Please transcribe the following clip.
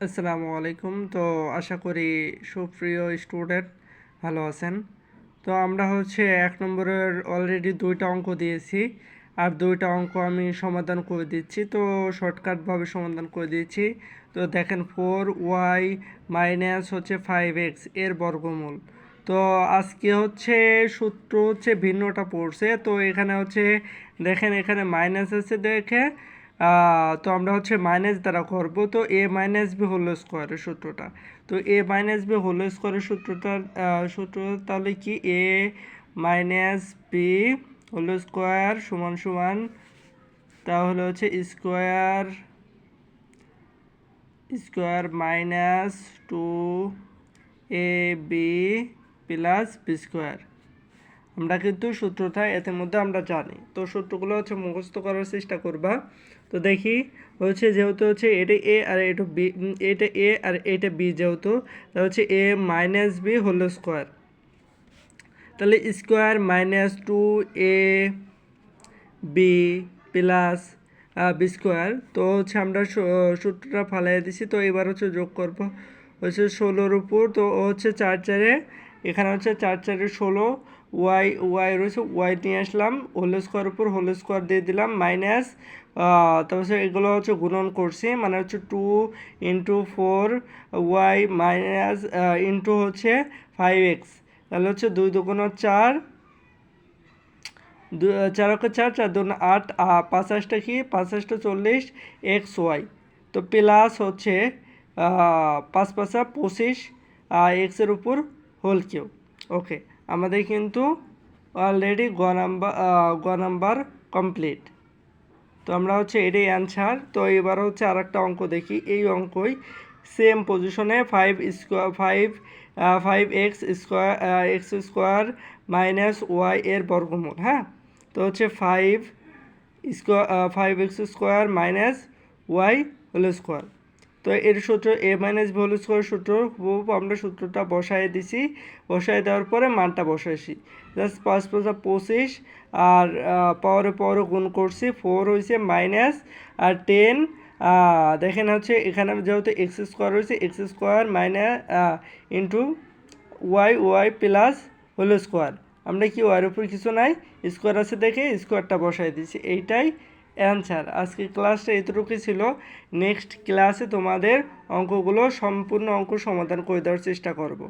আসসালামু আলাইকুম। তো আশা করি সুপ্রিয় স্টুডেন্ট ভালো আছেন। তো আমরা এক নম্বরের অলরেডি দুইটা অঙ্ক দিয়েছি, আর দুইটা অঙ্ক আমি সমাধান করে দিচ্ছি। তো শর্টকাটভাবে সমাধান করে দিয়েছি। তো দেখেন 4y মাইনাস 5x এর বর্গমূল। তো আজকে সূত্র ভিন্নটা পড়ছে। তো এখানে দেখেন এখানে মাইনাস আছে দেখে তো আমরা মাইনাস দ্বারা করব। তো এ মাইনাস বি হোল স্কোয়ারের সূত্রটা, তো এ মাইনাস বি হোল স্কোয়ারের সূত্রটা তাহলে কি, এ মাইনাস বি হোল স্কোয়ার সমান সমান তাহলে square square minus 2 A B plus B square. আমরা কিন্তু সূত্রটা এর মধ্যে আমরা জানি। তো সূত্রগুলো মুখস্থ করার চেষ্টা করবা। তো দেখি যেহেতু এটা এ আর এটা বি, এটা এ আর এটা বি, যেহেতু তা এ মাইনাস বি হোল স্কোয়ার, তাহলে square minus 2 A B plus B square. তো আমরা সূত্রটা ফালাই দিছি। তো এবার যোগ করব 16-র উপর। তো 4-4-এ, এখানে 4-4-এ 16, ওয়াই রয়েছে, ওয়াই নিয়ে আসলাম হোল স্কোয়ার উপর হোল স্কোয়ার দিয়ে দিলাম মাইনাস, তারপর এগুলো গুণন করছি, মানে 2 × 4 ওয়াই মাইনাস ইন্টু 5x, তাহলে 2 2 4, 4 × 4, 4 2 8, 5 8 কি 5 8 40 এক্স ওয়াই। তো প্লাস 5 5 25 এক্সের উপর হোল কিউ। ওকে, আমাদের কিন্তু অলরেডি গ নাম্বার কমপ্লিট। তো আমরা এটাই অ্যান্সার। তো এবার আর একটা অঙ্ক দেখি। এই অঙ্কই সেম পজিশনে 5x স্কোয়ার মাইনাস ওয়াই এর বর্গমূল। হ্যাঁ, তো 5x square minus y whole square. তো এর সূত্র a minus b whole square সূত্র আমরা সূত্রটা বসায় দিছি। বসায় দেওয়ার পরে মানটা বসাইছি, জাস্ট 5 5 25 আর পাওয়ারে গুণ করছি, 4 হয়েছে মাইনাস আর 10। দেখেন এখানে যেহেতু এক্স স্কোয়ার হয়েছে, x square minus into y plus whole square. আমরা কি ওয়ার উপর কিছু নাই, স্কোয়ার আছে দেখে স্কোয়ারটা বসাই দিচ্ছি, এইটাই অ্যান্সার। আজকে ক্লাসটা এতটুকুই ছিল। নেক্সট ক্লাসে তোমাদের অঙ্কগুলো সম্পূর্ণ অঙ্ক সমাধান করে দেওয়ার চেষ্টা করব।